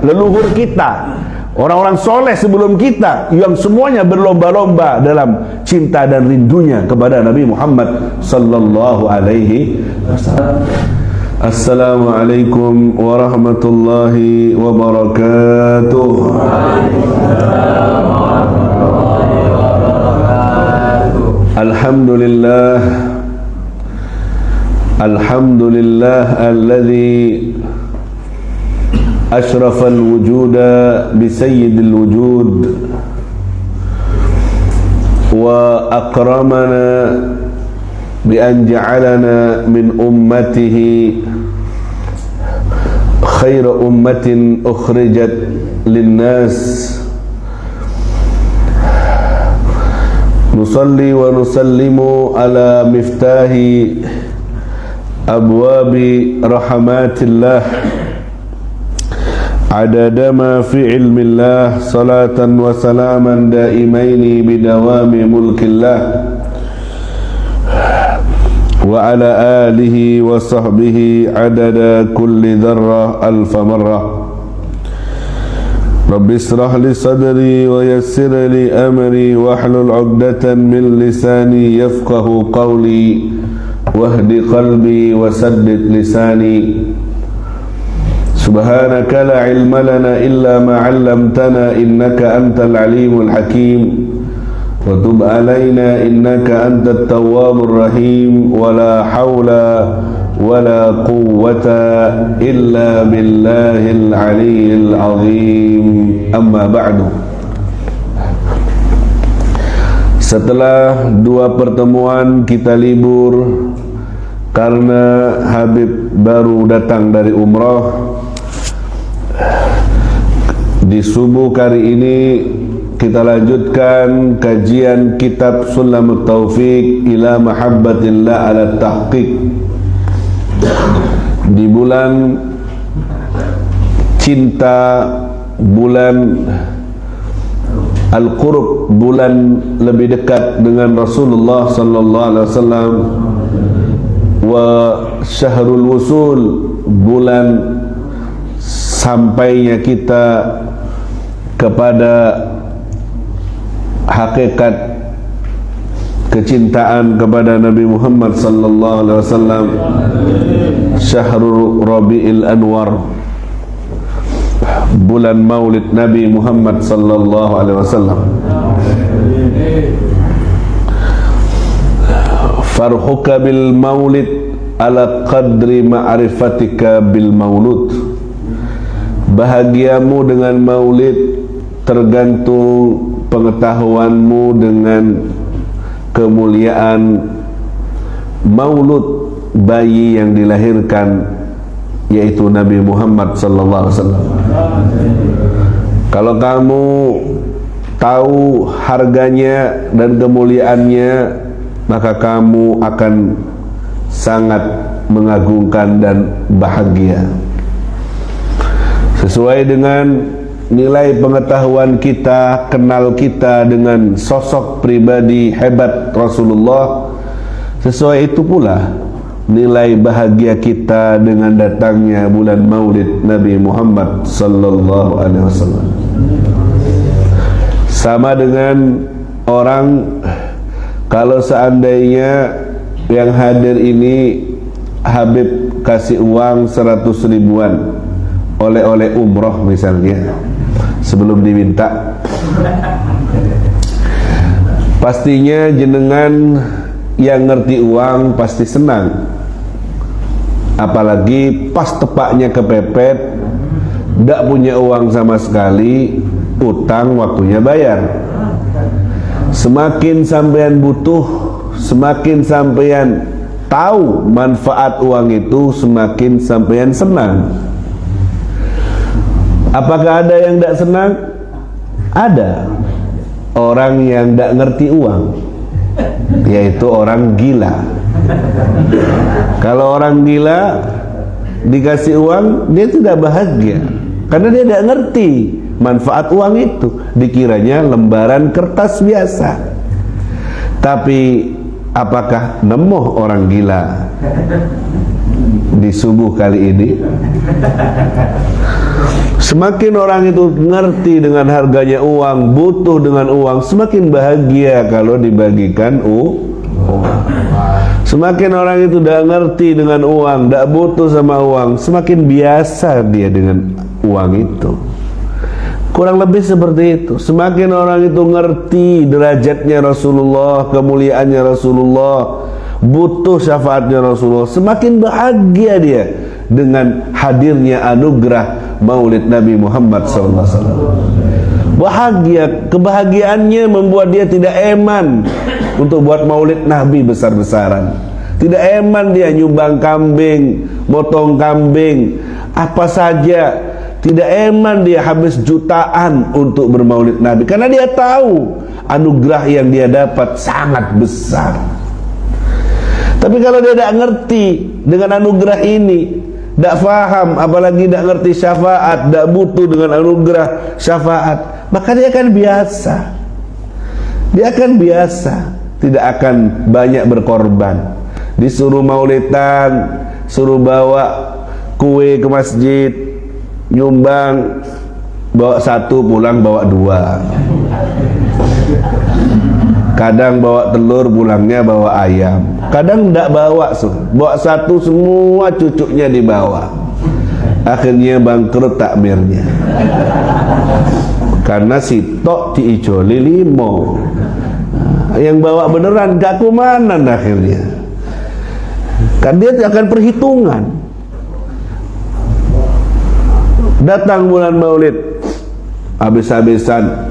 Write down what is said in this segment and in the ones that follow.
leluhur kita, orang-orang soleh sebelum kita yang semuanya berlomba-lomba dalam cinta dan rindunya kepada Nabi Muhammad sallallahu alaihi wasallam. Assalamualaikum warahmatullahi wabarakatuh. Alhamdulillah, alhamdulillah alladzi ashrafal wujuda bi sayyidil wujud wa akramana bi an ja'alana min ummatihi khayra ummatin ukhrijat linnas. Nusalli wa nusallimu ala miftahi abwabi rahmatillah adada ma fi ilmillah, salatan wa salaman daimaini bidawami mulkillah wa ala alihi wa sahbihi adada kulli dharra alfa marrah. Rabbi israh li sadri wa yassir li amri wahlul 'uqdatan min lisani yafqahu qawli wahdi qalbi wa saddid lisani. Subhanaka la ilma lana illa ma 'allamtana innaka antal alimul hakim wa tub alaina innaka antat tawwabur rahim. Wa la hawla wa la quwwata illa billahil aliyyil azim. Amma ba'du. Setelah dua pertemuan kita libur karena Habib baru datang dari umrah, di subuh kali ini kita lanjutkan kajian kitab Sulamut Taufiq ila Mahabbatillah ala Tahqiq. Di bulan cinta, bulan Al-Qurb, bulan lebih dekat dengan Rasulullah sallallahu alaihi wasallam, wa syahrul wusul, bulan sampainya kita kepada hakikat kecintaan kepada Nabi Muhammad sallallahu alaihi wasallam, syahrul Rabiul Anwar, bulan Maulid Nabi Muhammad sallallahu alaihi wasallam. Farhuka bil maulid ala qadri ma'rifatika bil maulud. Bahagiamu dengan maulid tergantung pengetahuanmu dengan kemuliaan maulud bayi yang dilahirkan, yaitu Nabi Muhammad sallallahu alaihi wasallam. Kalau kamu tahu harganya dan kemuliaannya, maka kamu akan sangat mengagungkan dan bahagia. Sesuai dengan nilai pengetahuan kita, kenal kita dengan sosok pribadi hebat Rasulullah, sesuai itu pula nilai bahagia kita dengan datangnya bulan Maulid Nabi Muhammad sallallahu alaihi wasallam. Sama dengan orang, kalau seandainya yang hadir ini Habib kasih uang 100 ribuan oleh-oleh umroh misalnya, sebelum diminta, pastinya jenengan yang ngerti uang pasti senang. Apalagi pas tepaknya kepepet, ndak punya uang sama sekali, utang waktunya bayar. Semakin sampean butuh, semakin sampean tahu manfaat uang itu, semakin sampean senang. Apakah ada yang tidak senang? Ada. Orang yang tidak ngerti uang, yaitu orang gila. Kalau orang gila dikasih uang, dia tidak bahagia, karena dia tidak ngerti manfaat uang itu. Dikiranya lembaran kertas biasa. Tapi Apakah nemu orang gila di subuh kali ini? Semakin orang itu ngerti dengan harganya uang, butuh dengan uang, semakin bahagia kalau dibagikan uang. Semakin orang itu tidak ngerti dengan uang, tidak butuh sama uang, semakin biasa dia dengan uang itu. Kurang lebih seperti itu. Semakin orang itu ngerti derajatnya Rasulullah, kemuliaannya Rasulullah, butuh syafaatnya Rasulullah, semakin bahagia dia dengan hadirnya anugerah Maulid Nabi Muhammad SAW. Bahagia, kebahagiaannya membuat dia tidak eman untuk buat Maulid Nabi besar-besaran. Tidak eman dia nyumbang kambing, motong kambing, apa saja. Tidak eman dia habis jutaan untuk bermaulid Nabi, karena dia tahu anugerah yang dia dapat sangat besar. Tapi kalau dia tidak ngerti dengan anugerah ini, tidak faham, apalagi tidak ngerti syafaat, tidak butuh dengan anugerah syafaat, maka dia akan biasa. Dia akan biasa, tidak akan banyak berkorban. Disuruh maulidan, suruh bawa kue ke masjid, nyumbang, bawa satu pulang bawa dua. Kadang bawa telur, pulangnya bawa ayam. Kadang tidak bawa satu, semua cucunya dibawa. Akhirnya bangkrut takmirnya, karena si tok diijoli limo. Yang bawa beneran gak kumanan akhirnya. Kan dia akan perhitungan. Datang bulan maulid, habis-habisan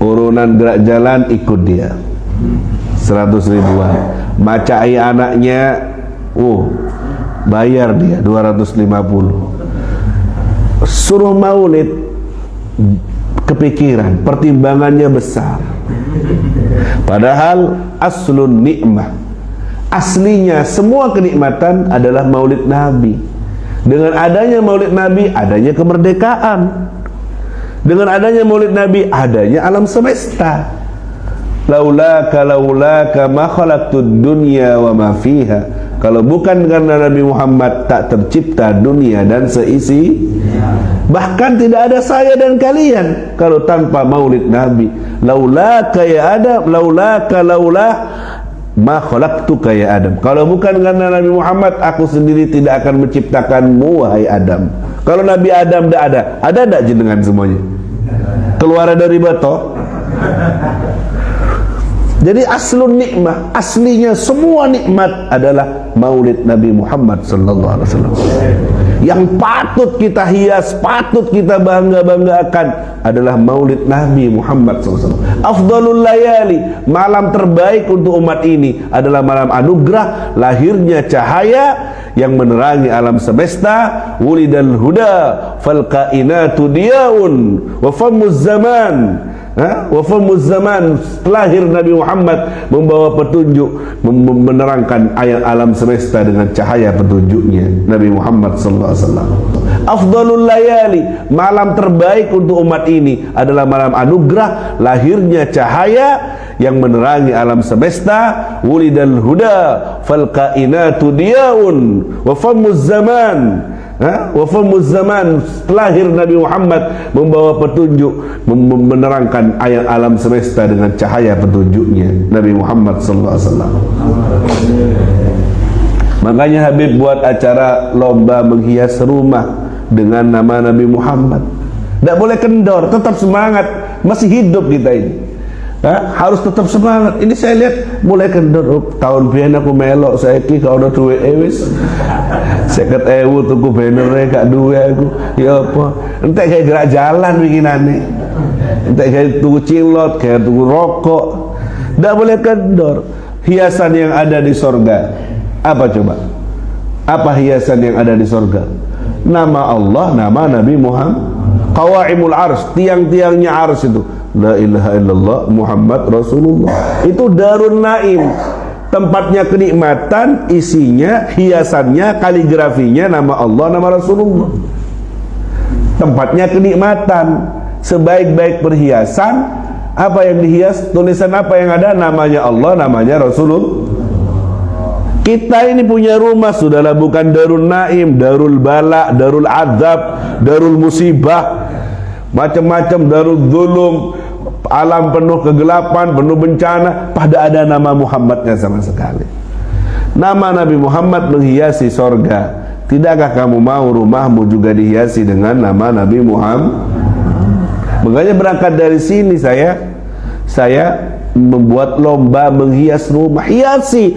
urunan gerak jalan ikut dia 100 ribuan. Macai anaknya, bayar dia 250. Suruh maulid, kepikiran, pertimbangannya besar. Padahal aslun nikmah, aslinya semua kenikmatan adalah maulid Nabi. Dengan adanya maulid Nabi, adanya kemerdekaan. Dengan adanya maulid Nabi, adanya alam semesta. Laulaka ma khalaqtud dunya wa ma fiha. Kalau bukan karena Nabi Muhammad, tak tercipta dunia dan seisi. Bahkan tidak ada saya dan kalian kalau tanpa maulid Nabi. Laulaka ya Adam, laulah ma khalaqtuka ya Adam. Kalau bukan karena Nabi Muhammad, aku sendiri tidak akan menciptakanmu wahai Adam. Kalau Nabi Adam tidak ada tidak jenengan semuanya? Keluar dari bato. Jadi aslun nikmah, aslinya semua nikmat adalah maulid Nabi Muhammad sallallahu alaihi wasallam. Yang patut kita hias, patut kita bangga-banggakan adalah maulid Nabi Muhammad SAW. Afdalul layali, malam terbaik untuk umat ini adalah malam anugerah lahirnya cahaya yang menerangi alam semesta. Wulidal huda fal kainatu diyaun wa famuz zaman. Wafamuz zaman, lahir Nabi Muhammad membawa petunjuk, menerangkan ayat alam semesta dengan cahaya petunjuknya, Nabi Muhammad sallallahu alaihi wasallam. Afdalul layali, malam terbaik untuk umat ini adalah malam anugerah lahirnya cahaya yang menerangi alam semesta. Wulidal huda fal kainatu diyaun wa famuz zaman. Wafamuz zaman, lahir Nabi Muhammad membawa petunjuk, menerangkan ayat alam semesta dengan cahaya petunjuknya, Nabi Muhammad sallallahu alaihi wasallam. Makanya Habib buat acara lomba menghias rumah dengan nama Nabi Muhammad. Tidak boleh kendor, tetap semangat, masih hidup kita ini. Harus tetap semangat. Ini saya lihat mulai kendor. Tahun biyen aku melok, saiki kalau udah duwe wis 50.000 tuku banner gak duwe aku. Ya apa? Entek kayak gerak jalan bikinane. Entek kayak tuku cilot, kayak tuku rokok. Tidak boleh kendor. Hiasan yang ada di sorga apa coba? Apa hiasan yang ada di sorga? Nama Allah, nama Nabi Muhammad. Qawaimul ars, tiang-tiangnya ars itu. La ilaha illallah Muhammad Rasulullah. Itu Darun Naim, tempatnya kenikmatan, isinya, hiasannya, kaligrafinya nama Allah, nama Rasulullah. Tempatnya kenikmatan. Sebaik-baik perhiasan, apa yang dihias, tulisan apa yang ada, namanya Allah, namanya Rasulullah. Kita ini punya rumah, sudahlah, bukan darul naim, darul bala, darul azab, darul musibah, macam-macam, darul zulum, alam penuh kegelapan, penuh bencana. Pada ada nama Muhammadnya sama sekali. Nama Nabi Muhammad menghiasi sorga. Tidakkah kamu mau rumahmu juga dihiasi dengan nama Nabi Muhammad? Makanya berangkat dari sini saya membuat lomba menghias rumah. Hiasi,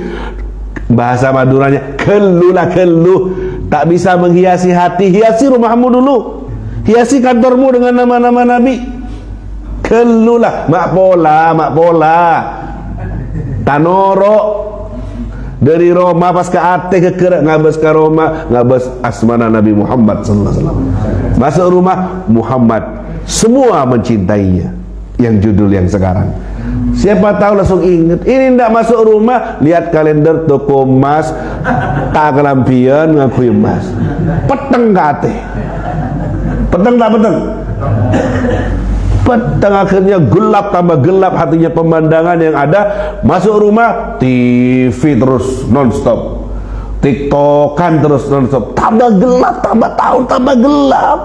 bahasa Maduranya kelulah keluh. Tak bisa menghiasi hati, hiasi rumahmu dulu. Hiasi kantormu dengan nama-nama Nabi. Kelulah, mak pola tanoro dari Roma pas ke Ate ke Kerak, ngabas ke Roma, ngabas asmana Nabi Muhammad sallallahu alaihi wasallam. Masuk rumah Muhammad, semua mencintainya. Yang judul yang sekarang, siapa tahu langsung ingat. Ini tidak masuk rumah, lihat kalender toko emas, tak kelampian ngaku emas, peteng kate, peteng tak peteng, peteng. Akhirnya gelap tambah gelap hatinya, pemandangan yang ada. Masuk rumah, TV terus non-stop, TikTokan terus non-stop, tambah gelap, tambah tahun tambah gelap.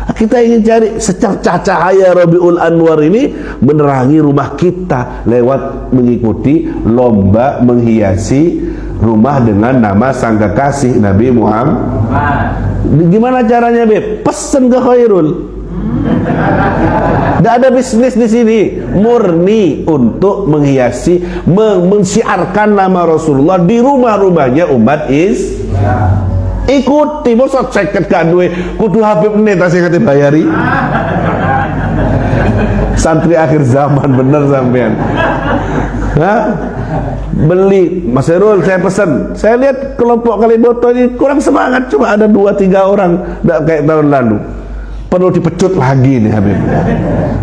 Kita ingin cari secercah cahaya Rabiul Anwar ini menerangi rumah kita lewat mengikuti lomba menghiasi rumah dengan nama sang kekasih Nabi Muhammad. Gimana caranya, Beb? Pesen ke Khairul. Tidak ada bisnis di sini, murni untuk menghiasi, mensiarkan nama Rasulullah di rumah-rumahnya umat Islam. Ikuti, masa seket gak duwe kudu Habib neta sing kate bayari. Santri akhir zaman bener sampean. Beli Mas Herul, saya pesan. Saya lihat kelompok Kaliboto ini kurang semangat, cuma ada 2-3 orang, tidak kayak tahun lalu. Perlu dipecut lagi nih Habib.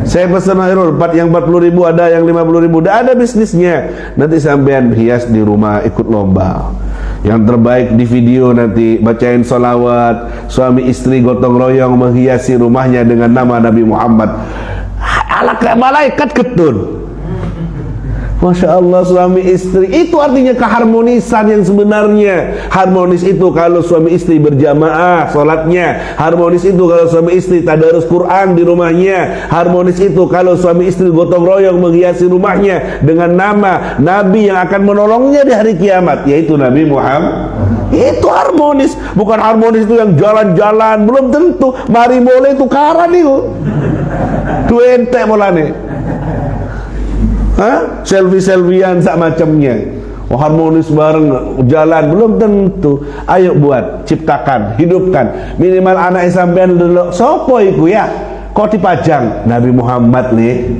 Saya pesan Mas Herul, yang 40.000 ada, yang 50.000, tidak ada bisnisnya. Nanti sampean hias di rumah, ikut lomba. Yang terbaik di video nanti bacain sholawat, suami istri gotong royong menghiasi rumahnya dengan nama Nabi Muhammad. Ala kayak malaikat ketun. Masya Allah, suami istri itu artinya keharmonisan yang sebenarnya. Harmonis itu kalau suami istri berjamaah sholatnya. Harmonis itu kalau suami istri tadarus Quran di rumahnya. Harmonis itu kalau suami istri gotong royong menghiasi rumahnya dengan nama Nabi yang akan menolongnya di hari kiamat, yaitu Nabi Muhammad. Itu harmonis. Bukan harmonis itu yang jalan-jalan, belum tentu. Mari boleh tukaran itu. Duente molane. Selfie-selfian sak macamnya. Harmonis bareng jalan, belum tentu. Ayo buat, ciptakan, hidupkan. Minimal anak sampean dulu. Sopo iku ya? Kok dipajang Nabi Muhammad nih,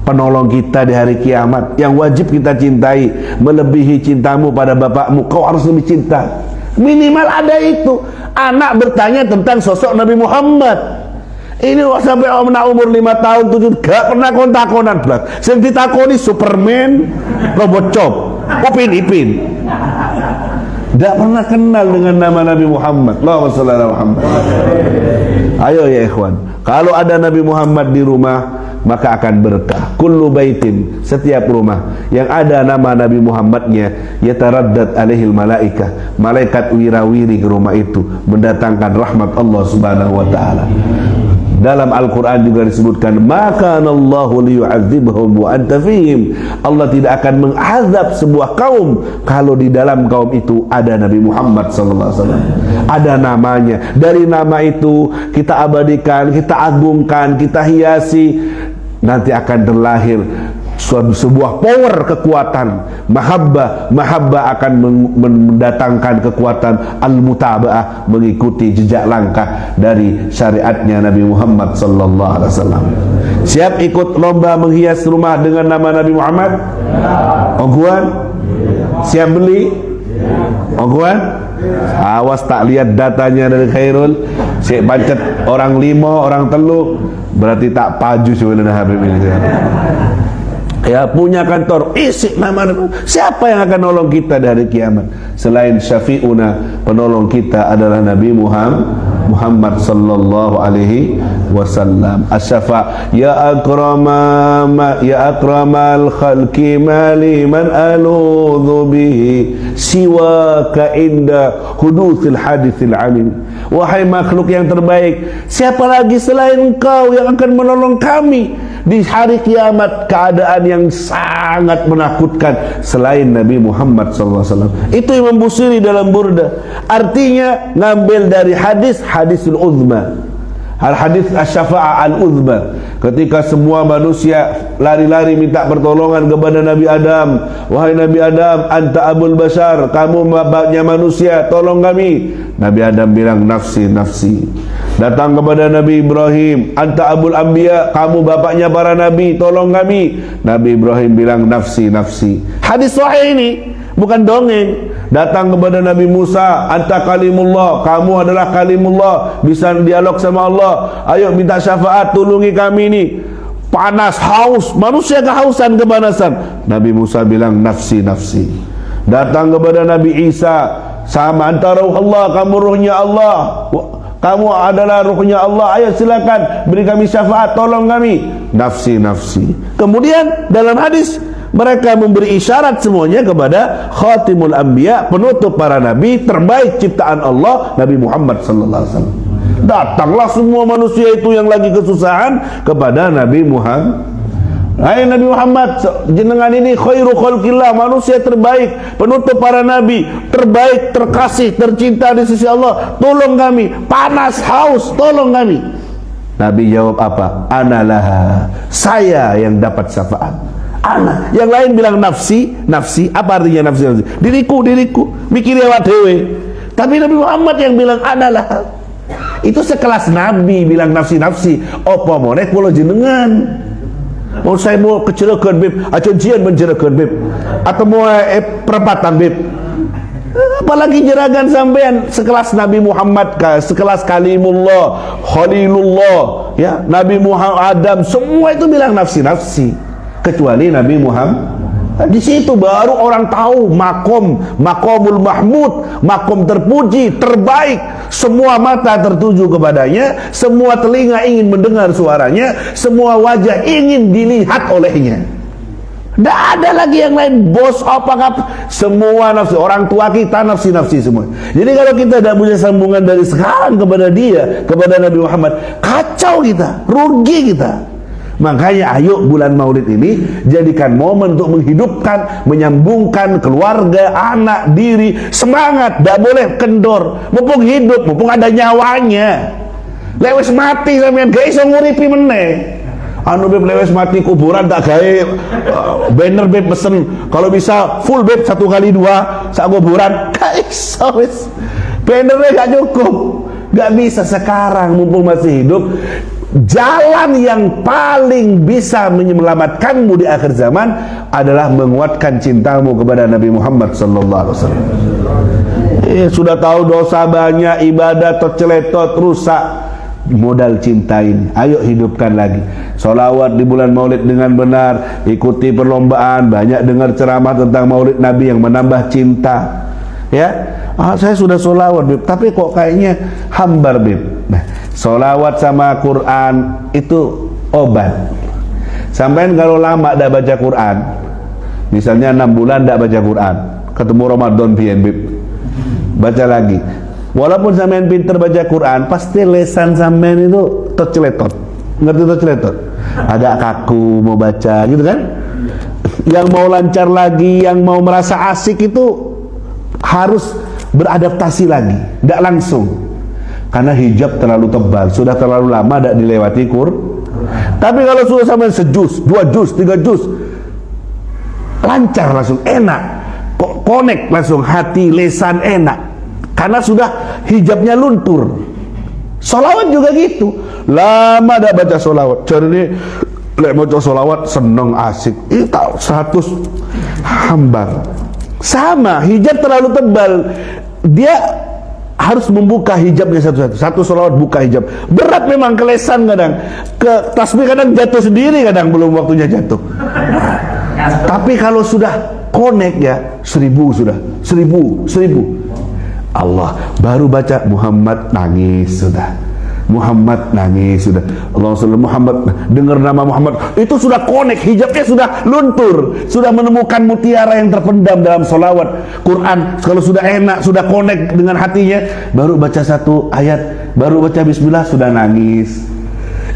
penolong kita di hari kiamat, yang wajib kita cintai, melebihi cintamu pada bapakmu. Kau harus lebih cinta. Minimal ada itu. Anak bertanya tentang sosok Nabi Muhammad. Ini sampai umur 5 tahun 7 gak pernah kontak-konan belas. Sing ditakoni Superman, Robot Chop, Upin Ipin. Gak pernah kenal dengan nama Nabi Muhammad. Allahumma shalli ala Muhammad. Ayo ya ikhwan, kalau ada Nabi Muhammad di rumah, maka akan berkah. Kullu baitin, setiap rumah yang ada nama Nabi Muhammadnya, yataraddad alaihil malaikah, malaikat wirawiri ke rumah itu, mendatangkan rahmat Allah subhanahu wa ta'ala. Dalam Al-Quran juga disebutkan, maka Allahu liyu'adzibhum wa anta fihim. Allah tidak akan mengazab sebuah kaum kalau di dalam kaum itu ada Nabi Muhammad sallallahu alaihi wasallam. Ada namanya. Dari nama itu kita abadikan, kita agungkan, kita hiasi. Nanti akan terlahir sebuah power, kekuatan mahabbah akan mendatangkan kekuatan al-mutaba'ah, mengikuti jejak langkah dari syariatnya Nabi Muhammad sallallahu alaihi wasallam. Siap ikut lomba menghias rumah dengan nama Nabi Muhammad? Ongguan? Siap beli? Ongguan? Awas tak lihat datanya dari Khairul, si pancet orang 5, orang 3, berarti tak paju sebenarnya Habib ini. Ya, punya kantor, isi nama. Siapa yang akan nolong kita dari kiamat selain syafi'una? Penolong kita adalah Nabi Muhammad. Muhammad sallallahu alaihi wasallam. Asy-syafa' ya akramal khalqi mali man aludhu bihi siwaka inda hudutsil haditsil alim. Wahai makhluk yang terbaik, siapa lagi selain engkau yang akan menolong kami di hari kiamat, keadaan yang sangat menakutkan selain Nabi Muhammad SAW. Itu Imam Busiri dalam Burda, artinya ngambil dari hadisul uzma, al-hadis asy-syafa'ah al-uzma, ketika semua manusia lari-lari minta pertolongan kepada Nabi Adam. Wahai Nabi Adam, anta abul bashar, kamu bapaknya manusia, tolong kami. Nabi Adam bilang nafsi nafsi. Datang kepada Nabi Ibrahim, anta abul anbiya, kamu bapaknya para nabi, tolong kami. Nabi Ibrahim bilang nafsi nafsi. Hadis sahih ini, bukan dongeng. Datang kepada Nabi Musa, anta kalimullah, kamu adalah kalimullah, bisa dialog sama Allah, ayo minta syafaat, tulungi kami ini, panas, haus, manusia kehausan, kepanasan. Nabi Musa bilang nafsi nafsi. Datang kepada Nabi Isa, sama, anta ruh Allah, kamu ruhnya Allah, kamu adalah ruhnya Allah, ayo silakan beri kami syafaat, tolong kami. Nafsi nafsi. Kemudian dalam hadis mereka memberi isyarat semuanya kepada khatimul anbiya, penutup para nabi, terbaik ciptaan Allah, Nabi Muhammad sallallahu alaihi wasallam. Datanglah semua manusia itu yang lagi kesusahan kepada Nabi Muhammad. Hai Nabi Muhammad, jenengan ini khairu khalqillah, manusia terbaik, penutup para nabi, terbaik, terkasih, tercinta di sisi Allah, tolong kami, panas, haus, tolong kami. Nabi jawab apa? Analah, saya yang dapat syafaat. Ana. Yang lain bilang nafsi, nafsi. Apa artinya nafsi? Nafsi? Diriku, diriku. Mikir awak dewe. Tapi Nabi Muhammad yang bilang analah. Itu sekelas Nabi bilang nafsi, nafsi. Apa mau nek kula jenengan? Mau saya mau kecelakaan beb, atau jian menjerakan beb, atau mau perempatan beb. Apalagi jeragan sampean sekelas Nabi Muhammad, sekelas kalimullah, khalilullah, ya Nabi Muhammad, Adam, semua itu bilang nafsi nafsi, kecuali Nabi Muhammad. Di situ baru orang tahu makomul mahmud, makom terpuji, terbaik. Semua mata tertuju kepadanya, semua telinga ingin mendengar suaranya, semua wajah ingin dilihat olehnya. Tidak ada lagi yang lain, bos apa semua nafsi. Orang tua kita nafsi-nafsi semua. Jadi kalau kita tidak punya sambungan dari sekarang kepada dia, kepada Nabi Muhammad, kacau kita, rugi kita. Makanya ayo bulan Maulid ini jadikan momen untuk menghidupkan, menyambungkan keluarga, anak, diri, semangat, tidak boleh kendor. Mumpung hidup, mumpung ada nyawanya. Lewes mati sampean gak iso nguripi meneh. Anu beb lewes mati kuburan tak gawe banner beb pesen kalau bisa full beb 1x2 sak kuburan gak iso wis. Bannernya gak cukup. Gak bisa sekarang mumpung masih hidup. Jalan yang paling bisa menyelamatkanmu di akhir zaman adalah menguatkan cintamu kepada Nabi Muhammad sallallahu alaihi wasallam. Sudah tahu dosa banyak, ibadah terceletot, rusak, modal cinta ini. Ayo hidupkan lagi. Sholawat di bulan Maulid dengan benar, ikuti perlombaan, banyak dengar ceramah tentang Maulid Nabi yang menambah cinta. Ya, saya sudah sholawat, Bib, tapi kok kayaknya hambar, Bib. Nah, sholawat sama Quran itu obat. Sampai kalau lama tidak baca Quran, misalnya 6 bulan tidak baca Quran, ketemu Ramadan pian, Bib, baca lagi. Walaupun sampean pinter baca Quran, pasti lesan sampean itu terceletot. Ngerti terceletot? Agak kaku mau baca, gitu kan? Yang mau lancar lagi, yang mau merasa asik itu harus beradaptasi lagi, tidak langsung. Karena hijab terlalu tebal, sudah terlalu lama tidak dilewati Tapi kalau sudah sampai sejus, 2 juz, 3 juz, lancar langsung, enak, connect langsung, hati, lesan enak. Karena sudah hijabnya luntur. Sholawat juga gitu, lama tidak baca sholawat, jadi lek baca sholawat seneng asik, itu 100 hambar. Sama, hijab terlalu tebal, dia harus membuka hijabnya satu-satu. Satu sholawat buka hijab, berat memang, kelesan kadang, ke tasbih kadang jatuh sendiri, kadang belum waktunya jatuh. Tapi kalau sudah connect ya 1000 sudah, 1000. Allah. Baru baca Muhammad, nangis sudah. Muhammad, nangis sudah. Allah Muhammad, dengar nama Muhammad, itu sudah connect, hijabnya sudah luntur, sudah menemukan mutiara yang terpendam dalam solawat Quran. Kalau sudah enak, sudah connect dengan hatinya, baru baca satu ayat, baru baca bismillah, sudah nangis.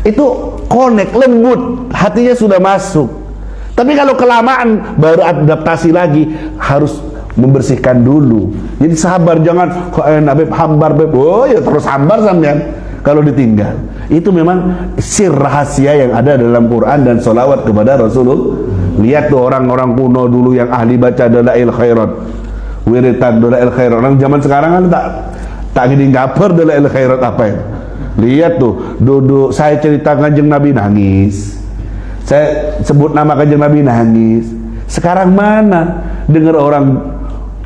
Itu connect, lembut, hatinya sudah masuk. Tapi kalau kelamaan, baru adaptasi lagi, harus membersihkan dulu. Jadi sabar, jangan kok enak beb, hambar beb, oh ya terus hambar sampean kalau ditinggal. Itu memang sir rahasia yang ada dalam Quran dan solawat kepada Rasulullah. Lihat tuh orang-orang kuno dulu yang ahli baca dalail khairat, wiritan dalail khairat. Orang zaman sekarang kan tak gini ngaper dalail khairat apa ya. Lihat tuh, duduk saya cerita Kanjeng Nabi nangis, saya sebut nama Kanjeng Nabi nangis. Sekarang mana dengar orang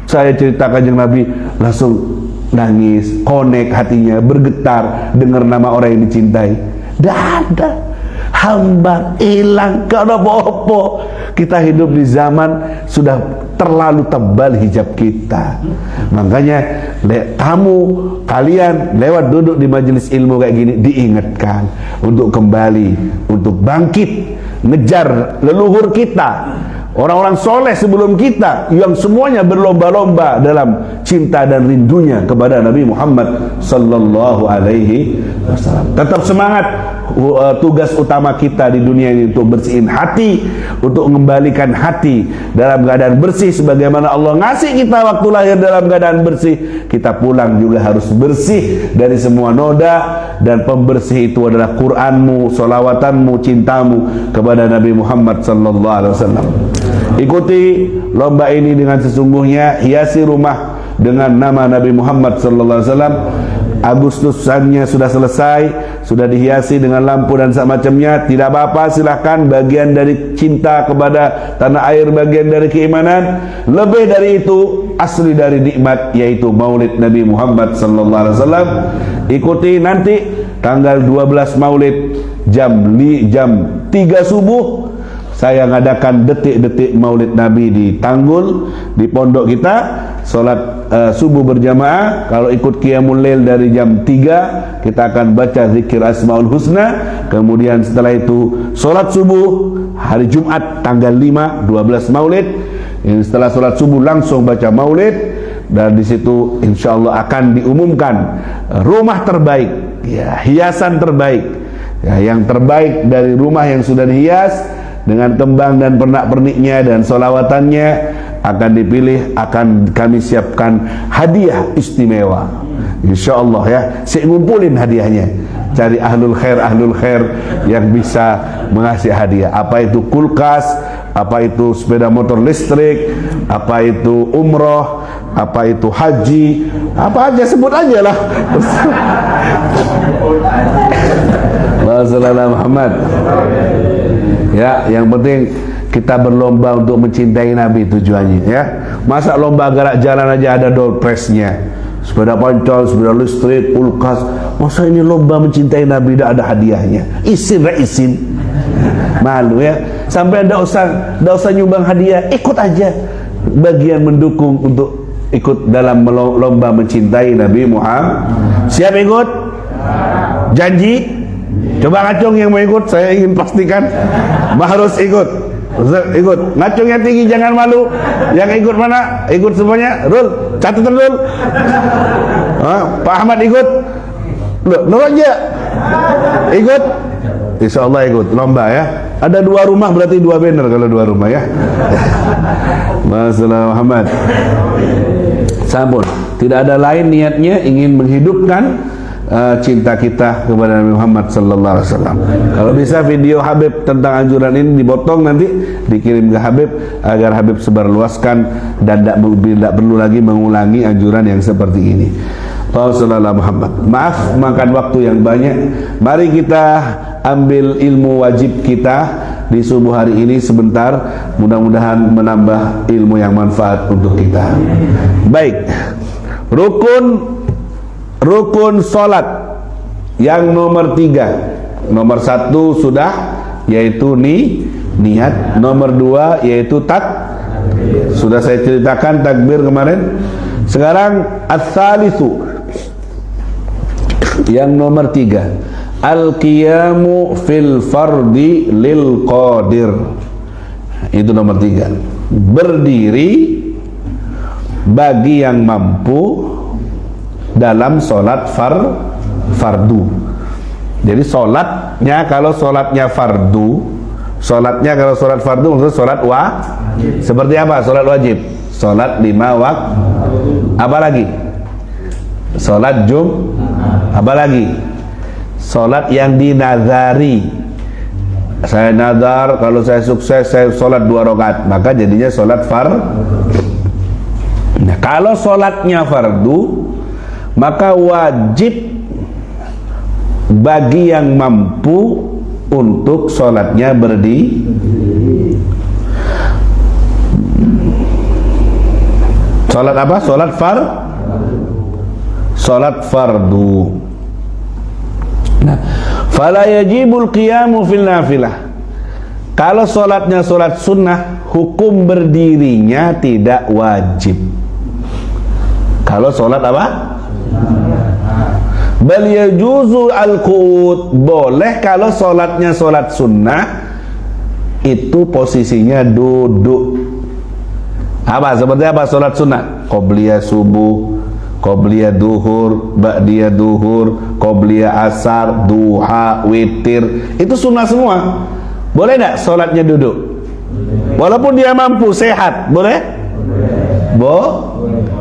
saya cerita Kanjeng Nabi langsung nangis, connect hatinya, bergetar dengar nama orang yang dicintai. Tidak ada, hamba hilang karena apa-apa. Kita hidup di zaman sudah terlalu tebal hijab kita. Makanya kalian lewat duduk di majelis ilmu kayak gini diingatkan untuk kembali, untuk bangkit, ngejar leluhur kita, orang-orang soleh sebelum kita yang semuanya berlomba-lomba dalam cinta dan rindunya kepada Nabi Muhammad sallallahu alaihi wasallam. Tetap semangat. Tugas utama kita di dunia ini untuk bersihin hati, untuk mengembalikan hati dalam keadaan bersih sebagaimana Allah ngasih kita waktu lahir dalam keadaan bersih. Kita pulang juga harus bersih dari semua noda, dan pembersih itu adalah Qur'anmu, solawatanmu, cintamu kepada Nabi Muhammad sallallahu alaihi wasallam. Ikuti lomba ini dengan sesungguhnya, hiasi rumah dengan nama Nabi Muhammad sallallahu alaihi wasallam. Agustusannya sudah selesai, sudah dihiasi dengan lampu dan semacamnya, tidak apa-apa, silahkan. Bagian dari cinta kepada tanah air, bagian dari keimanan. Lebih dari itu, asli dari nikmat, yaitu maulid Nabi Muhammad sallallahu alaihi wasallam. Ikuti nanti tanggal 12 maulid jam 3 subuh. Saya ngadakan detik-detik maulid Nabi di Tanggul, di pondok kita. Solat subuh berjamaah. Kalau ikut qiyamul lail dari jam 3, kita akan baca zikir Asmaul Husna. Kemudian setelah itu solat subuh hari Jumat tanggal 5 12 maulid. Setelah solat subuh langsung baca maulid, dan di situ insyaallah akan diumumkan rumah terbaik, ya, hiasan terbaik, ya, yang terbaik dari rumah yang sudah dihias dengan kembang dan pernak-perniknya dan solawatannya akan dipilih, akan kami siapkan hadiah istimewa insyaallah, ya. Saya ngumpulin hadiahnya, cari ahlul khair yang bisa mengasih hadiah, apa itu kulkas, apa itu sepeda motor listrik, apa itu umroh, apa itu haji, apa aja sebut aja lah. Wassalamualaikum Muhammad. Ya, yang penting kita berlomba untuk mencintai Nabi, tujuannya, ya. Masa lomba gerak jalan aja ada door prize-nya, sepeda pancol, sepeda listrik, kulkas. Masa ini lomba mencintai Nabi tidak ada hadiahnya? Isin. Malu, ya. Sampai tidak usah nyumbang hadiah, ikut aja bagian mendukung untuk ikut dalam lomba mencintai Nabi Muhammad. Siap ikut? Janji? Coba ngacung yang mau ikut, saya ingin pastikan harus ikut. Ngacung yang tinggi, jangan malu. Yang ikut mana? Ikut semuanya. Rul, catatan Rul. Pak Ahmad ikut. Nur aja ikut. Insyaallah ikut lomba, ya. Ada 2 rumah berarti 2 banner kalau 2 rumah, ya. Masalah Muhammad. Sampun, tidak ada lain niatnya ingin menghidupkan cinta kita kepada Nabi Muhammad sallallahu alaihi wasallam. Kalau bisa video Habib tentang anjuran ini dipotong, nanti dikirim ke Habib agar Habib sebarluaskan dan tidak perlu lagi mengulangi anjuran yang seperti ini. Sallallahu Muhammad. Maaf makan waktu yang banyak. Mari kita ambil ilmu wajib kita di subuh hari ini sebentar, mudah-mudahan menambah ilmu yang manfaat untuk kita. Baik. Rukun salat yang nomor 3. Nomor 1 sudah, yaitu niat. Nomor 2 yaitu sudah saya ceritakan takbir kemarin. Sekarang ats-tsalitsu, yang nomor 3, al-qiyamu fil fardi lil qadir. Itu nomor 3, berdiri bagi yang mampu dalam sholat fardu. Jadi sholatnya, kalau sholatnya fardu, kalau sholat fardu maksud sholat wajib. Seperti apa sholat wajib? Sholat 5 waktu. Apa lagi? Sholat apa lagi? Sholat yang dinazari. Saya nazar kalau saya sukses saya sholat 2 rakaat, maka jadinya sholat Nah, kalau sholatnya fardu, maka wajib bagi yang mampu untuk sholatnya berdiri. Sholat apa? Sholat fardu. Nah, fala yajibul qiyamu fil nafilah. Kalau sholatnya sholat sunnah, hukum berdirinya tidak wajib. Kalau sholat apa? Bal yajuzu al-qu'ud, boleh kalau sholatnya sholat sunnah itu posisinya duduk. Apa? Seperti apa sholat sunnah? Qobliyah subuh, qobliyah duhur, ba'diyah duhur, qobliyah asar, duha, witir. Itu sunnah semua. Boleh enggak sholatnya duduk? Walaupun dia mampu, sehat, boleh?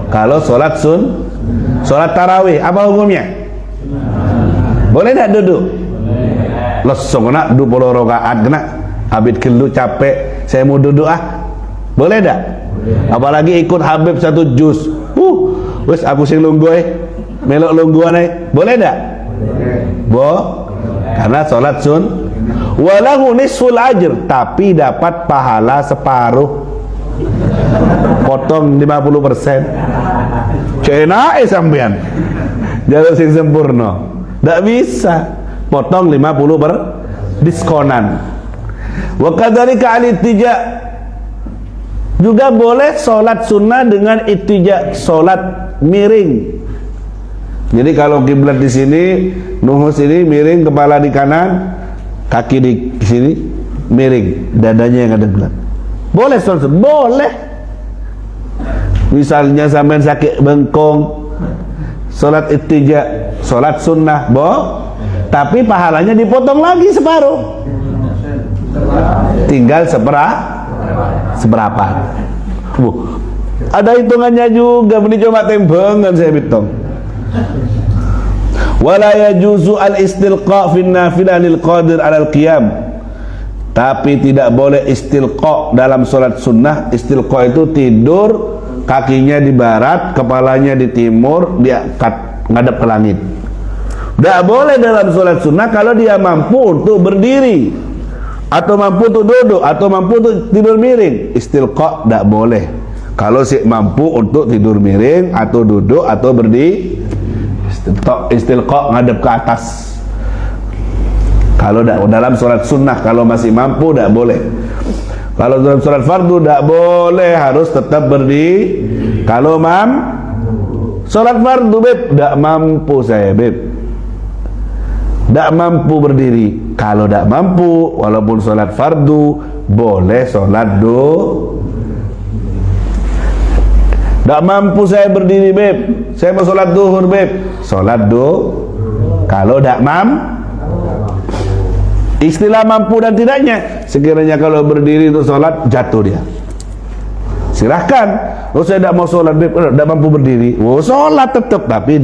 Kalau sholat sholat tarawih, apa hukumnya? Boleh enggak duduk? Lesong nak 20 rakaat kena. Habis kelu capek, saya mau duduk Boleh enggak? Apalagi ikut Habib 1 juz. Wes aku sing lungguh melok lungguhan boleh enggak? Karena sholat walahu nisful ajr, tapi dapat pahala separuh. Potong 50%. Cenae sampean. Jalur sing sempurna. Ndak bisa. Potong 50% diskonan. Wa kadzalika al-ittija, juga boleh sholat sunnah dengan ittija, sholat miring. Jadi kalau kiblat di sini, nuhus ini miring, kepala di kanan, kaki di sini miring, dadanya yang ada kiblat. Boleh sholat, boleh. Misalnya sampean sakit bengkong, sholat ittija, sholat sunnah, tapi pahalanya dipotong lagi separuh. Tinggal seberapa. Ada hitungannya juga, ini cuma tembengan saya hitung. Wala yajuzu al-istilqa fi nafilah lil qadir alal qiyam, tapi tidak boleh istilqa dalam sholat sunnah. Istilqa itu tidur, kakinya di barat, kepalanya di timur, dia ngadep ke langit. Tidak boleh dalam sholat sunnah kalau dia mampu untuk berdiri, atau mampu untuk duduk, atau mampu untuk tidur miring. Istilqa tidak boleh. Kalau si mampu untuk tidur miring, atau duduk, atau berdiri, istilqa ngadep ke atas. Kalau dalam sholat sunnah, kalau masih mampu tidak boleh. Kalau dalam sholat fardu tidak boleh, harus tetap berdiri. Kalau sholat fardu tidak mampu saya tidak mampu berdiri. Kalau tidak mampu, walaupun sholat fardu, boleh sholat tidak mampu saya berdiri saya mau sholat duhur sholat kalau tidak istilah mampu dan tidaknya, sekiranya kalau berdiri untuk sholat jatuh dia, silahkan. Saya tidak mau sholat tidak mampu berdiri, sholat tetap, tapi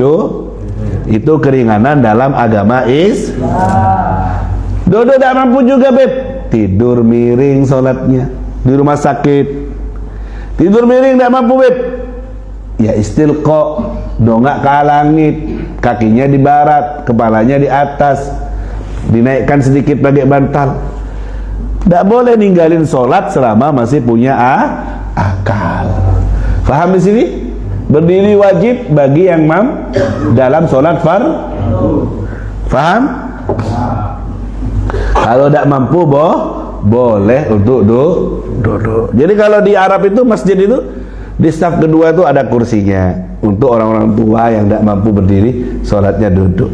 itu keringanan dalam agama Dodo tidak mampu juga tidur miring sholatnya di rumah sakit, tidur miring tidak mampu ya istilqa, dongak ke langit, kakinya di barat, kepalanya di atas, dinaikkan sedikit pakai bantal. Tidak boleh ninggalin sholat selama masih punya akal. Faham di sini? Berdiri wajib bagi yang dalam sholat faham? Kalau tidak mampu boleh untuk duduk. Jadi kalau di Arab itu masjid itu Di saf kedua itu ada kursinya untuk orang-orang tua yang tidak mampu berdiri, sholatnya duduk.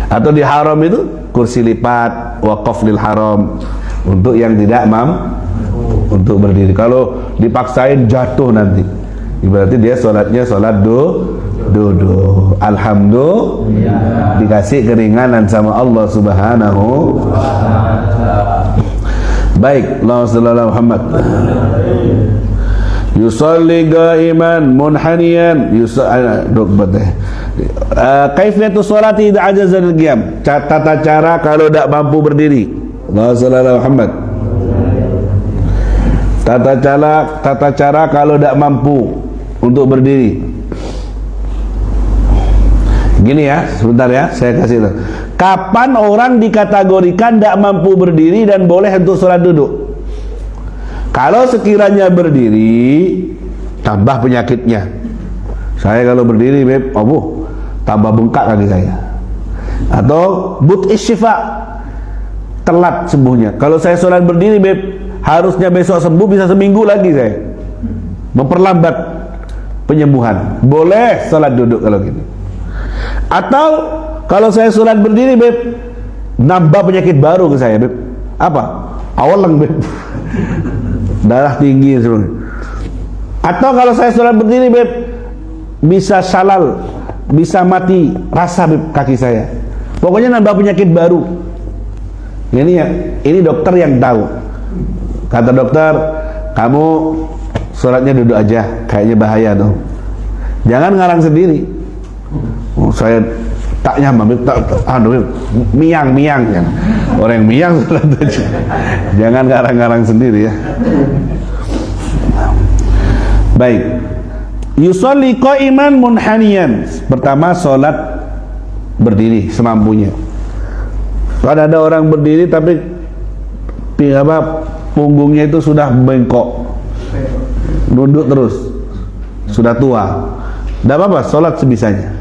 Atau di haram itu kursi lipat, waqaf lil haram, untuk yang tidak mampu untuk berdiri. Kalau dipaksain jatuh nanti, berarti dia sholatnya sholat duduk. Alhamdulillah, dikasih keringanan sama Allah Subhanahu. Baik, Allahumma shalli ala Muhammad. Yusalli qa'iman munhaniyan kaifiyatu sholati idza ajaza al-qiyam. Tata cara kalau tidak mampu berdiri. Allahumma shalli ala Muhammad. Tata cara kalau tidak mampu untuk berdiri. Gini ya, sebentar ya, saya kasih tahu. Kapan orang dikategorikan tidak mampu berdiri dan boleh untuk sholat duduk? Kalau sekiranya berdiri, tambah penyakitnya. Saya kalau berdiri, beb, tambah bengkak kaki saya. Atau butis syifa, telat sembuhnya. Kalau saya sholat berdiri, beb, harusnya besok sembuh, bisa seminggu lagi saya. Memperlambat penyembuhan. Boleh sholat duduk kalau gitu. Atau kalau saya sholat berdiri, beb, nambah penyakit baru ke saya, beb. Apa? Awaleng, beb. Darah tinggi semua. Atau kalau saya sholat berdiri, beb, bisa salal, bisa mati rasa, beb, kaki saya. Pokoknya nambah penyakit baru. Ini dokter yang tahu. Kata dokter, kamu sholatnya duduk aja, kayaknya bahaya tuh. Jangan ngarang sendiri. Saya tak nyaman, miang ya. Orang yang miang jangan ngarang-ngarang sendiri ya. Baik. Yusolli qa'iman munhaniyan. Pertama, sholat berdiri semampunya. Kalau ada orang berdiri tapi punggungnya itu sudah bengkok, nunduk terus, sudah tua, tidak apa-apa, sholat sebisanya.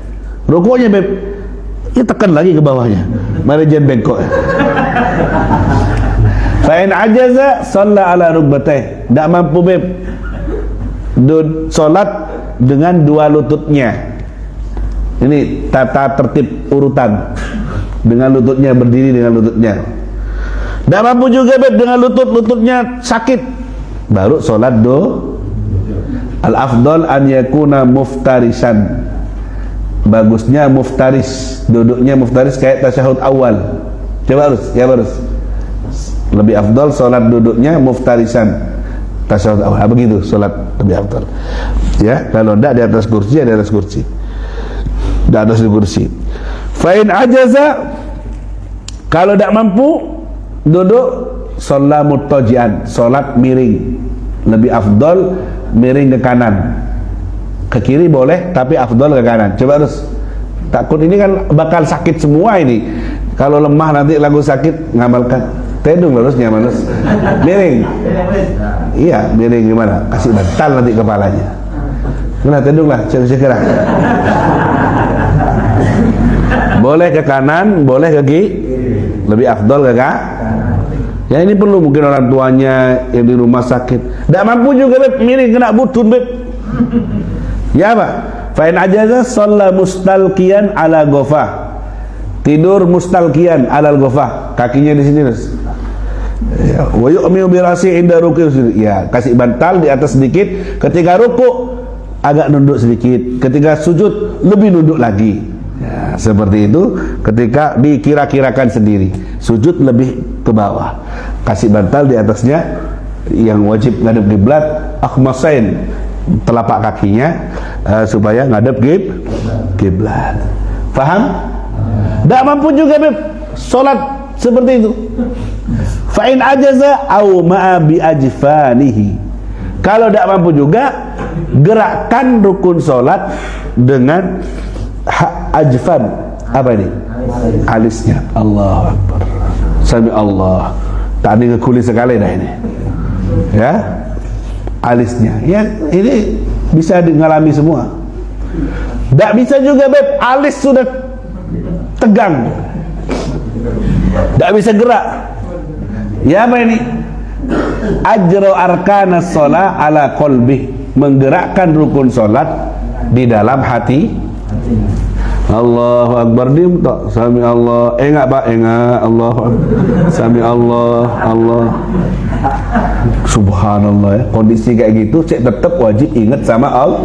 Rukuknya, beb, ya tekan lagi ke bawahnya, mari jangan bengkok. Fa'in ajaza shalla ala rukbatayh. Tidak mampu, beb, sholat dengan dua lututnya. Ini tata tertib urutan, dengan lututnya, berdiri dengan lututnya. Tidak mampu juga, beb, dengan lututnya sakit, baru sholat al-afdal an yakuna muftarisan. Bagusnya muftaris, duduknya muftaris kayak tasyahud awal. Coba harus lebih afdal sholat duduknya muftarisan, tasyahud awal. Begitu sholat lebih afdal. Ya, kalau tidak di atas kursi, di atas kursi. Di atas kursi. Fa'in ajaza, kalau tidak mampu duduk, sholat muttaji'an, sholat miring. Lebih afdal miring ke kanan. Ke kiri boleh, tapi afdal ke kanan. Coba harus, takut ini kan bakal sakit semua ini. Kalau lemah nanti lagu sakit, ngamalkan tedung harusnya manus. Miring. Iya, miring gimana? Kasih bantal nanti kepalanya. Nah, tedung lah, segera. Boleh ke kanan, boleh ke kiri. Lebih afdal ke kanan. Ya ini perlu, mungkin orang tuanya yang di rumah sakit, tidak mampu juga, beb, miring kena butun, beb. Ya apa? Fa'in ajaza shalla mustalqiyan ala ghafah. Tidur mustalqiyan ala ghafah. Kakinya di sini, terus. Ya, wa yu'miu bi rasi inda ruku'. Ya, kasih bantal di atas sedikit. Ketika ruku' agak nunduk sedikit. Ketika sujud lebih nunduk lagi. Ya, seperti itu. Ketika dikira-kirakan sendiri, sujud lebih ke bawah. Kasih bantal di atasnya. Yang wajib ngadep kiblat, akhmasain, telapak kakinya, supaya ngadep kiblat. Faham? Tidak mampu juga, beb, sholat seperti itu. Fa'in ajaza au ma'a bi ajfanihi. Kalau tidak mampu juga, gerakkan rukun sholat dengan ajfan. Apa ini? Alisnya. Allahu Akbar. Sami Allah. Tadi ngekuli sekali dah ini. Ya, alisnya. Ya, ini bisa mengalami semua. Tak bisa juga, beb, alis sudah tegang, tak bisa gerak. Ya, apa ini? Ajro arkana sholat ala qalbi. menggerakkan rukun sholat di dalam hati. Allahu Akbar dim tok sami Allah enggak Pak enggak Allahu Akbar sami Allah Allah subhanallah ya. Kondisi kayak gitu cek tetap wajib ingat sama Allah.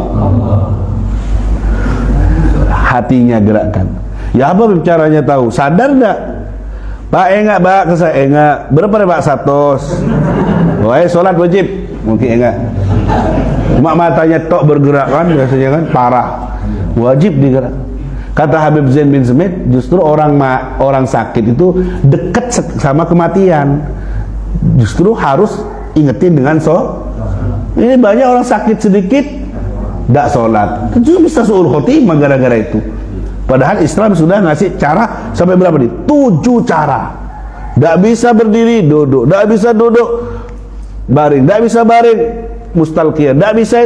Hatinya gerakkan. Ya apa caranya tahu? Sadar enggak? Pak enggak Pak ke saya enggak. Berapa Pak 100? Wah, sholat wajib. Mungkin enggak. Cuma matanya tok bergerak kan biasanya kan parah. Wajib digerak. Kata Habib Zain bin Smith, justru orang sakit itu dekat sama kematian. Justru harus ingetin dengan Ini banyak orang sakit sedikit tidak sholat, itu bisa suul khotimah gara-gara itu. Padahal Islam sudah ngasih cara sampai berapa nih? 7 cara. Tidak bisa berdiri, duduk. Tidak bisa duduk, baring. Tidak bisa baring, mustalqiyah. Tidak bisa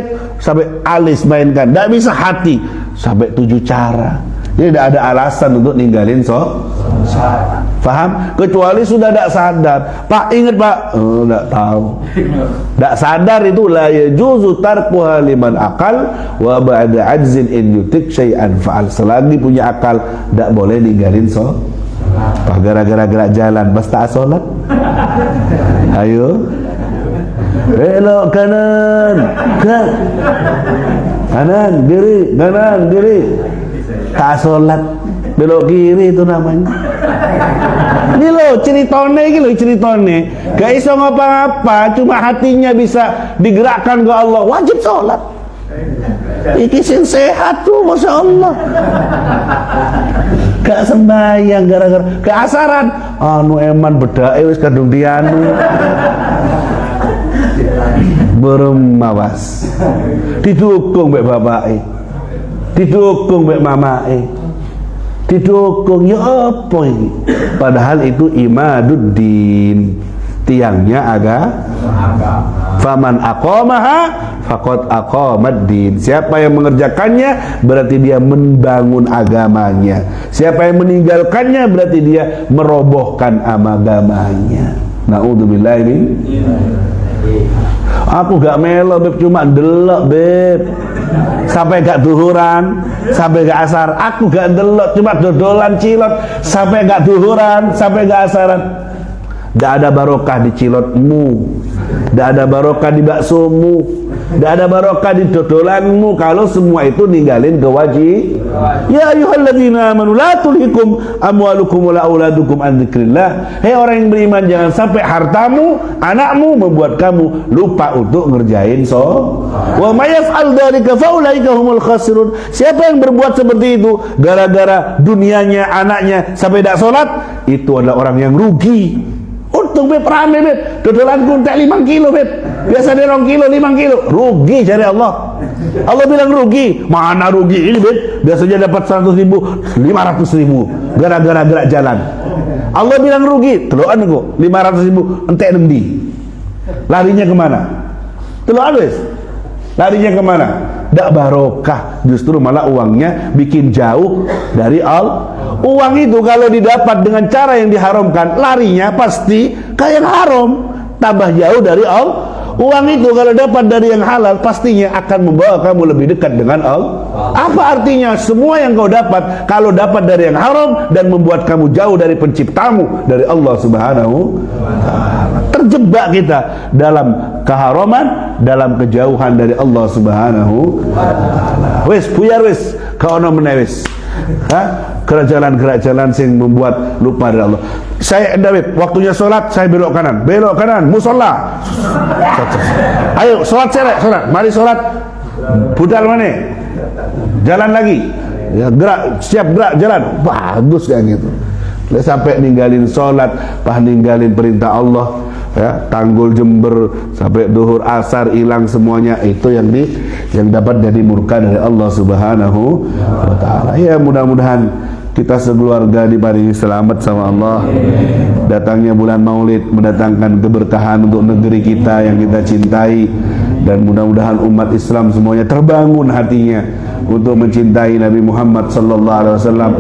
sampai alis mainkan. Tidak bisa hati sampai 7 cara. Jadi tidak ada alasan untuk ninggalin Faham? Kecuali sudah tidak sadar. Pak ingat Pak, tidak tahu. Tidak sadar itu la yajuzu tarkuha liman akal wa ba'da ajzin in yutik syai'an fa'al. Selagi punya akal tidak boleh ninggalin Pak gara-gara gerak jalan pas tak sholat. Ayo belok kanan kanan kiri tak sholat belok kiri itu namanya. Ini loh ceritone gak iso ngapa-ngapa, cuma hatinya bisa digerakkan ke Allah, wajib sholat. Iki sing sehat tuh masya Allah. Gak sembahyang gara-gara keasaran eman bedake wis kadung dianu bermawas. Didukung mbek bapake, didukung mbek mamake, didukung ya apa ini? Padahal itu imaduddin, tiangnya agama. Faman aqamaha faqad aqamaddin. Siapa yang mengerjakannya berarti dia membangun agamanya. Siapa yang meninggalkannya berarti dia merobohkan agamanya. Naudzubillahi min. Aku gak melo beb, cuma delok beb. Sampai gak duhuran, sampai gak asar. Aku gak delok, cuma dodolan cilot. Sampai gak duhuran, sampai gak asaran. Tidak ada barokah di cilotmu, tidak ada barokah di baksomu, tidak ada barokah di dodolanmu kalau semua itu ninggalin kewajiban. Ya ayyuhalladzina amanu la tulhikum amwalukum wala auladukum an dzikrillah. Hei orang yang beriman, jangan sampai hartamu, anakmu membuat kamu lupa untuk ngerjain wa may yaf'al dzalika fa ulaika humul khasirun. Siapa yang berbuat seperti itu gara-gara dunianya, anaknya sampai tidak sholat, itu adalah orang yang rugi. Untung beb rame beb, dodolan kuntek 5 kilo beb, biasanya 2 kilo 5 kilo, rugi cari Allah. Allah bilang rugi, mana rugi ini beb, biasanya dapat 100.000, 500.000 gara-gara gerak jalan. Allah bilang rugi, teluan kok 500.000 entek nemdi, larinya kemana? Teluan wes, larinya kemana? Tidak barokah, justru malah uangnya bikin jauh dari Allah. Uang itu kalau didapat dengan cara yang diharamkan, larinya pasti ke yang haram, tambah jauh dari Allah. Uang itu kalau dapat dari yang halal, pastinya akan membawa kamu lebih dekat dengan Allah. Apa artinya? Semua yang kau dapat, kalau dapat dari yang haram dan membuat kamu jauh dari penciptamu, dari Allah Subhanahu wa Ta'ala. Terjebak kita dalam keharaman, dalam kejauhan dari Allah Subhanahu wa Ta'ala. Wes, buyar wes, kau meneh wes. Gerak-jalan sing membuat lupa dari Allah. Saya David, waktunya sholat saya belok kanan, musola. Ayo sholat sholat, mari sholat. Budal mana? Jalan lagi. Ya, gerak, siap gerak jalan. Bagus kayak gitu. Sampai ninggalin sholat, ninggalin perintah Allah. Ya, Tanggul Jember sampai duhur asar hilang semuanya, itu yang dapat jadi murka dari Allah Subhanahu wa Ta'ala. Ya mudah-mudahan kita sekeluarga diparingi selamat sama Allah. Datangnya bulan Maulid mendatangkan keberkahan untuk negeri kita yang kita cintai, dan mudah-mudahan umat Islam semuanya terbangun hatinya untuk mencintai Nabi Muhammad sallallahu alaihi wasallam.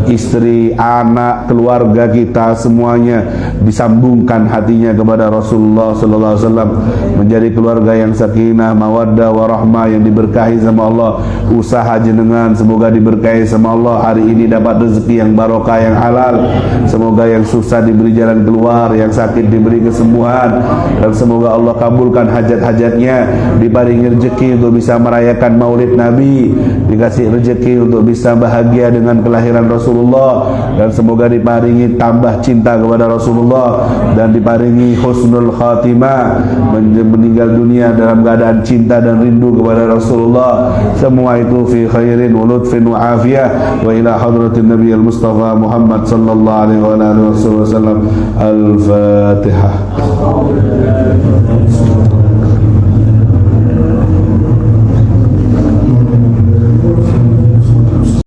Istri, anak, keluarga kita semuanya disambungkan hatinya kepada Rasulullah sallallahu alaihi wasallam, menjadi keluarga yang sakinah, mawaddah, warahmah, yang diberkahi sama Allah. Usaha jenengan semoga diberkahi sama Allah, hari ini dapat rezeki yang barokah, yang halal. Semoga yang susah diberi jalan keluar, yang sakit diberi kesembuhan, dan semoga Allah kabulkan hajat-hajatnya, diparingi rezeki untuk bisa merayakan Maulid Nabi, dikasih rezeki untuk bisa bahagia dengan kelahiran Rasulullah, dan semoga diparingi tambah cinta kepada Rasulullah, dan diparingi husnul khatimah, meninggal dunia dalam keadaan cinta dan rindu kepada Rasulullah. Semua itu fi khairin wa lutfin wa afiyah, wa ila hadratin Nabi al-Mustafa Muhammad sallallahu alaihi wa alihi wasallam. Al-Fatihah.